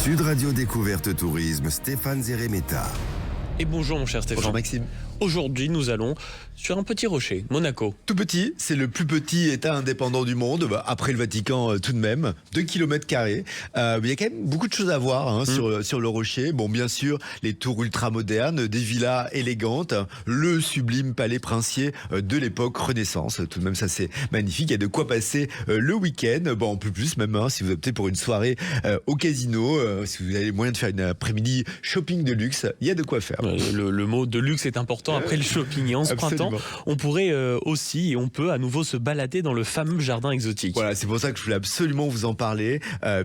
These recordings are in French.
Sud Radio Découverte Tourisme, Stéphane Zeremeta. Et bonjour mon cher Stéphane. Bonjour Maxime. Aujourd'hui, nous allons sur un petit rocher, Monaco. Tout petit, c'est le plus petit État indépendant du monde, après le Vatican tout de même, 2 km². Mais il y a quand même beaucoup de choses à voir sur le rocher. Bon, bien sûr, les tours ultra-modernes, des villas élégantes, le sublime palais princier de l'époque Renaissance. Tout de même, ça c'est magnifique. Il y a de quoi passer le week-end. Bon, un peu plus même, si vous optez pour une soirée au casino, si vous avez les moyens de faire une après-midi shopping de luxe, il y a de quoi faire. Le mot de luxe est important après le shopping. Et en ce printemps, on pourrait aussi et on peut à nouveau se balader dans le fameux jardin exotique. Voilà, c'est pour ça que je voulais absolument vous en parler,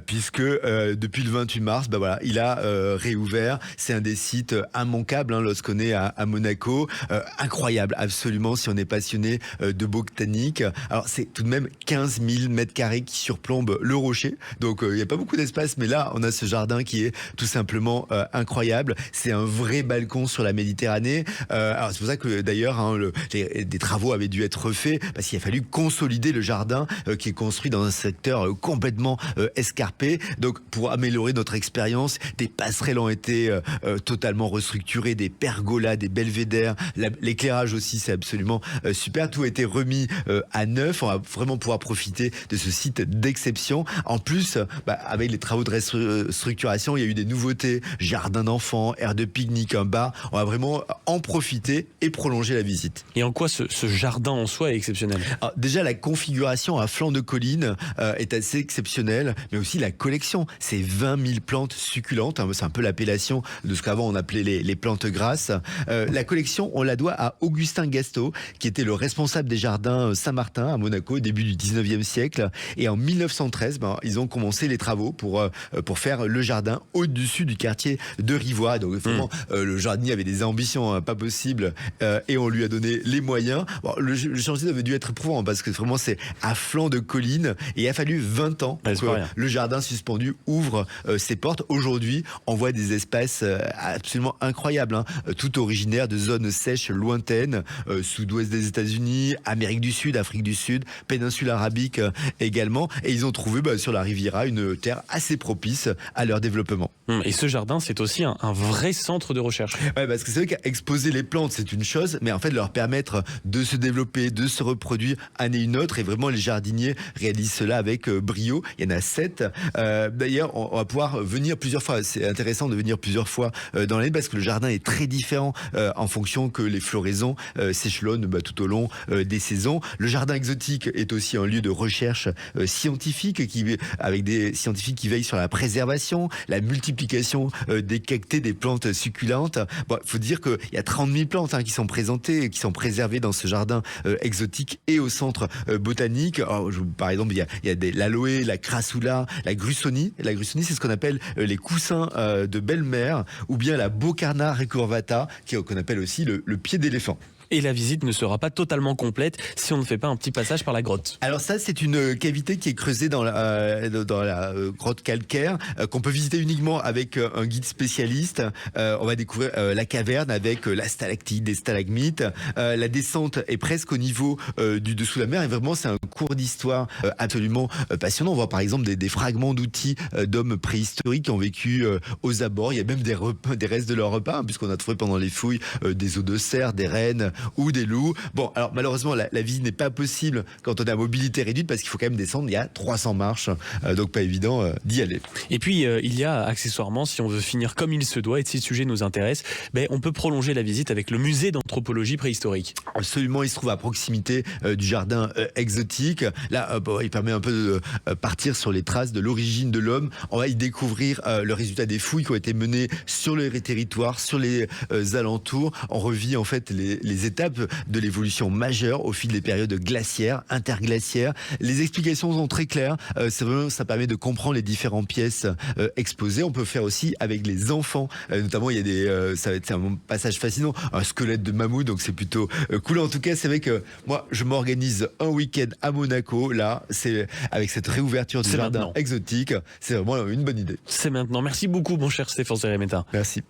puisque depuis le 28 mars, il a réouvert. C'est un des sites immanquables lorsqu'on est à Monaco. Incroyable, absolument, si on est passionné de botanique. Alors, c'est tout de même 15 000 mètres carrés qui surplombent le rocher. Donc, il n'y a pas beaucoup d'espace, mais là, on a ce jardin qui est tout simplement incroyable. C'est un vrai balcon sur la Méditerranée. Alors, c'est pour ça que d'ailleurs, des travaux avaient dû être faits, parce qu'il a fallu consolider le jardin qui est construit dans un secteur complètement escarpé. Donc, pour améliorer notre expérience, des passerelles ont été totalement restructurées, des pergolas, des belvédères, l'éclairage aussi, c'est absolument super. Tout a été remis à neuf. On va vraiment pouvoir profiter de ce site d'exception. En plus, avec les travaux de restructuration, il y a eu des nouveautés, jardin d'enfants, aire de pique-nique, un bar. On va vraiment en profiter et prolonger la visite. Et en quoi ce jardin en soi est exceptionnel ? Alors, déjà, la configuration à flanc de colline est assez exceptionnelle, mais aussi la collection. C'est 20 000 plantes succulentes. C'est un peu l'appellation de ce qu'avant on appelait les plantes grasses. La collection, on la doit à Augustin Gastaud, qui était le responsable des jardins Saint-Martin à Monaco au début du 19e siècle. Et en 1913, ils ont commencé les travaux pour faire le jardin au-dessus du quartier de Rivoire. Donc vraiment, le jardinier avait des ambitions pas possibles. Et on lui a donné les moyens. Bon, le chantier avait dû être éprouvant parce que vraiment c'est à flanc de colline et il a fallu 20 ans pour que le jardin suspendu ouvre ses portes. Aujourd'hui, on voit des espaces absolument incroyables, tout originaires de zones sèches lointaines, sud-ouest des États-Unis, Amérique du Sud, Afrique du Sud, péninsule arabique également. Et ils ont trouvé sur la Riviera une terre assez propice à leur développement. Et ce jardin, c'est aussi un vrai centre de recherche. Ouais, parce que c'est vrai qu'exposer les plantes, c'est une chose, mais en fait leur permettre de se développer, de se reproduire année une autre, et vraiment les jardiniers réalisent cela avec brio. Il y en a 7. D'ailleurs, on va pouvoir venir plusieurs fois. C'est intéressant de venir plusieurs fois dans l'année parce que le jardin est très différent en fonction que les floraisons s'échelonnent tout au long des saisons. Le jardin exotique est aussi un lieu de recherche scientifique avec des scientifiques qui veillent sur la préservation, la multiplication des cactés, des plantes succulentes. Bon, faut dire qu'il y a 30 000 plantes qui sont présentées, qui sont préservées dans ce jardin exotique et au centre botanique. Alors, par exemple, il y a l'aloe, la crassula, la grussonie. La grussonie, c'est ce qu'on appelle les coussins de belle-mère, ou bien la Bocarna recurvata, qu'on appelle aussi le pied d'éléphant. Et la visite ne sera pas totalement complète si on ne fait pas un petit passage par la grotte. Alors ça, c'est une cavité qui est creusée dans la grotte calcaire, qu'on peut visiter uniquement avec un guide spécialiste. On va découvrir la caverne avec la stalactite, des stalagmites. La descente est presque au niveau du dessous de la mer, et vraiment c'est un cours d'histoire absolument passionnant. On voit par exemple des fragments d'outils d'hommes préhistoriques qui ont vécu aux abords. Il y a même des restes de leur repas, puisqu'on a trouvé pendant les fouilles des os de cerf, des rennes ou des loups. Bon, alors malheureusement, la visite n'est pas possible quand on a mobilité réduite, parce qu'il faut quand même descendre, il y a 300 marches, donc pas évident d'y aller. Et puis, il y a accessoirement, si on veut finir comme il se doit, et si le sujet nous intéresse, on peut prolonger la visite avec le musée d'anthropologie préhistorique. Absolument, il se trouve à proximité du jardin exotique. Là, il permet un peu de partir sur les traces de l'origine de l'homme. On va y découvrir le résultat des fouilles qui ont été menées sur le territoire, sur les alentours. On revit en fait les étapes de l'évolution majeure au fil des périodes glaciaires, interglaciaires. Les explications sont très claires. Ça permet de comprendre les différentes pièces exposées. On peut faire aussi avec les enfants. Notamment, il y a c'est un passage fascinant. Un squelette de mammouth, donc c'est plutôt cool. En tout cas, c'est vrai que moi, je m'organise un week-end à Monaco. Là, c'est avec cette réouverture du jardin exotique. C'est vraiment une bonne idée. C'est maintenant. Merci beaucoup, mon cher Stéphane Zeremeta. Merci.